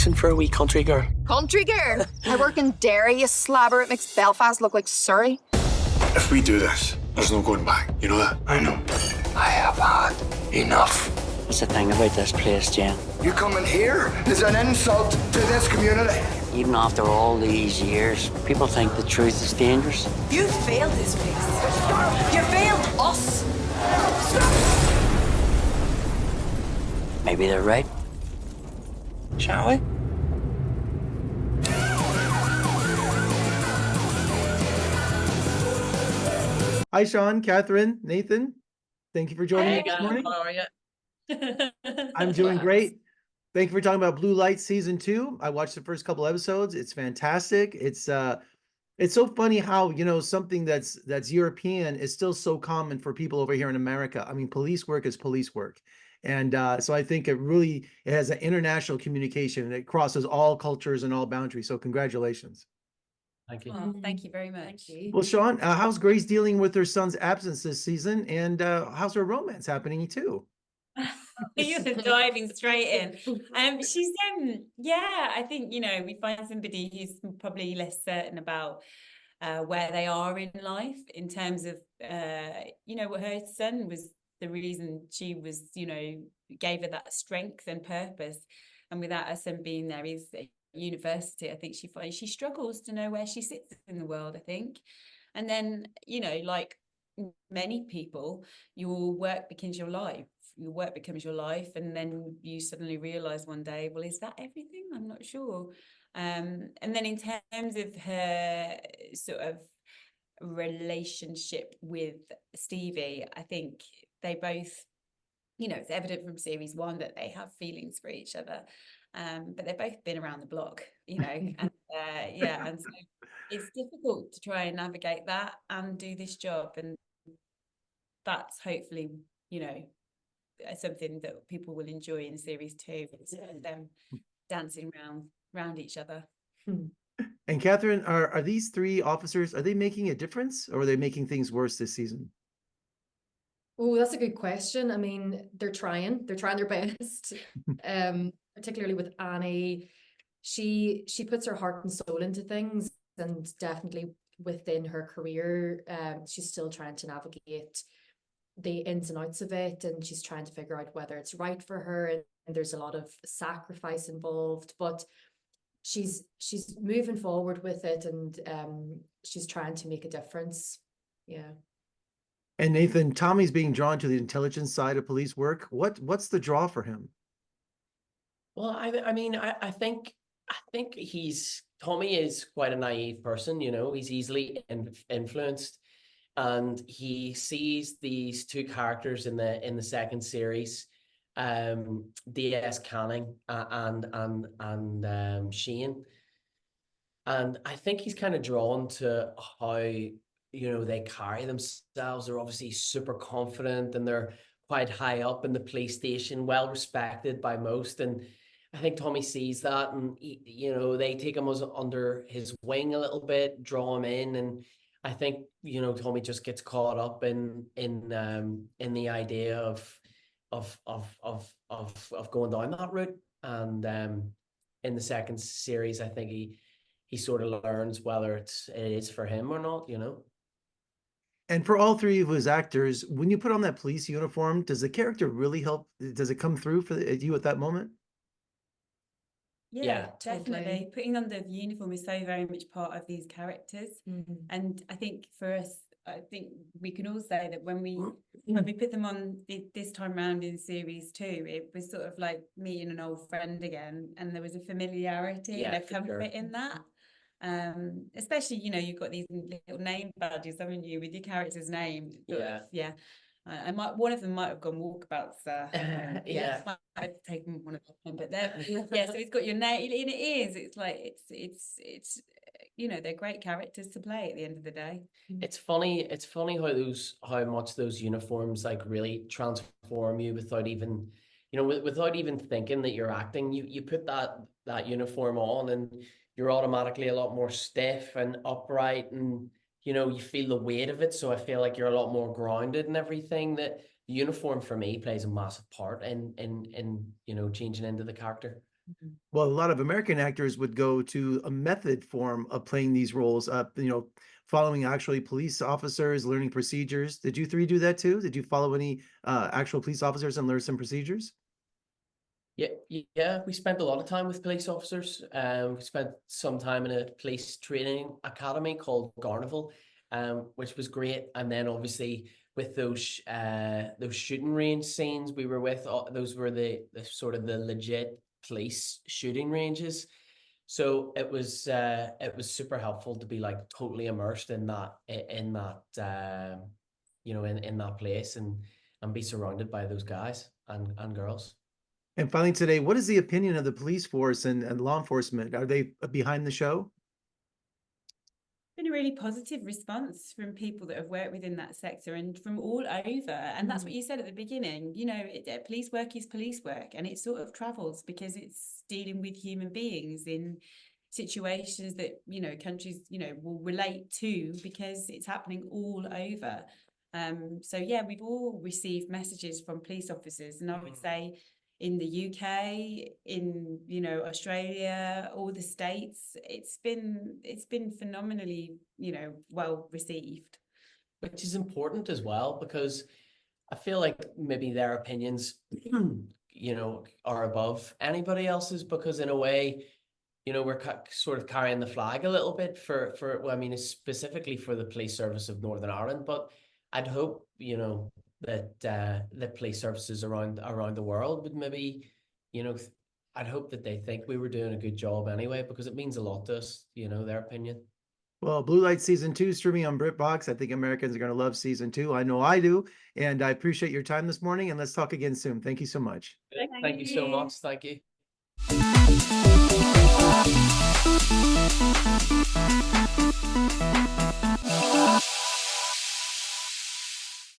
decent for a wee country girl. Country girl? I work in Derry, you slabber. It makes Belfast look like Surrey. If we do this, there's no going back. You know that? I know. I have had enough. What's the thing about this place, Jen? You coming here is an insult to this community. Even after all these years, people think the truth is dangerous. You failed this place. You failed us. Maybe they're right. Shall we? Hi, Sean, Katherine, Nathan. Thank you for joining me this morning. How are you? I'm doing great. Thank you for talking about Blue Lights season 2. I watched the first couple episodes. It's fantastic. It's so funny how, you know, something that's European is still so common for people over here in America. I mean, police work is police work. And so I think it has an international communication and it crosses all cultures and all boundaries. So congratulations. Thank you. Oh, thank you very much. Well, Sean, how's Grace dealing with her son's absence this season? And how's her romance happening too? You're diving straight in. She's yeah, I think, you know, we find somebody who's probably less certain about where they are in life in terms of you know, her son was the reason she was, you know, gave her that strength and purpose. And without her son being there, he's at university, I think she struggles to know where she sits in the world, I think. And then, you know, like many people, your work becomes your life. Your work becomes your life, and then you suddenly realize one day, well, is that everything? I'm not sure. And then in terms of her sort of relationship with Stevie, I think they both, you know, it's evident from series 1 that they have feelings for each other, but they've both been around the block, you know, and yeah, and so it's difficult to try and navigate that and do this job, and that's hopefully, you know, something that people will enjoy in series 2, them dancing around each other. And Katherine, are these 3 officers, are they making a difference or are they making things worse this season? Oh, that's a good question. I mean, they're trying their best. Particularly with Annie, she puts her heart and soul into things, and definitely within her career, she's still trying to navigate the ins and outs of it, and she's trying to figure out whether it's right for her, and there's a lot of sacrifice involved, but she's moving forward with it, and she's trying to make a difference. Yeah. And Nathan, Tommy's being drawn to the intelligence side of police work. What's the draw for him? Well, I mean, I think Tommy is quite a naive person, you know, he's easily influenced, and he sees these 2 characters in the second series, D.S. Canning and Siân, and I think he's kind of drawn to how, you know, they carry themselves. They're obviously super confident and they're quite high up in the police station, well respected by most, and I think Tommy sees that, and you know, they take him under his wing a little bit, draw him in, and I think, you know, Tommy just gets caught up in the idea of going down that route, and in the second series, I think he sort of learns whether it is for him or not, you know. And for all 3 of his actors, when you put on that police uniform, does the character really help? Does it come through for you at that moment? Yeah, definitely. Putting on the uniform is so very much part of these characters. And I think for us, I think we can all say that when we put them on this time round in series 2, it was sort of like meeting an old friend again, and there was a familiarity and a comfort in that. Especially, you know, you've got these little name badges, haven't you, with your character's name? Yeah. One of them might have gone walkabouts. Might have taken one of them, but so it's got your name, and it is. It's like it's you know, they're great characters to play at the end of the day. It's funny how much those uniforms like really transform you without even, you know, without even thinking that you're acting. You put that uniform on and you're automatically a lot more stiff and upright, and you know, you feel the weight of it. So I feel like you're a lot more grounded and everything. That the uniform for me plays a massive part in you know, changing into the character. Well, a lot of American actors would go to a method form of playing these roles, following actually police officers, learning procedures. Did you three do that too? Did you follow any actual police officers and learn some procedures? Yeah, we spent a lot of time with police officers. We spent some time in a police training academy called Garnival, which was great. And then obviously with those shooting range scenes we were with, those were the sort of the legit police shooting ranges. So it was super helpful to be like totally immersed in that in that place and be surrounded by those guys and girls. And finally today, what is the opinion of the police force and law enforcement? Are they behind the show? Been a really positive response from people that have worked within that sector and from all over. And that's what you said at the beginning, police work is police work, and it sort of travels because it's dealing with human beings in situations that, countries, will relate to because it's happening all over. So yeah, we've all received messages from police officers, and I would say in the UK, in Australia, all the States, it's been phenomenally well received, which is important as well, because I feel like maybe their opinions are above anybody else's, because in a way we're sort of carrying the flag a little bit for specifically for the police service of Northern Ireland, but I'd hope that the police services around the world would maybe, I'd hope that they think we were doing a good job anyway, because it means a lot to us, their opinion. Well, Blue Light Season 2 streaming on BritBox. I think Americans are going to love Season 2. I know I do. And I appreciate your time this morning, and let's talk again soon. Thank you so much. Thank you so much. Thank you.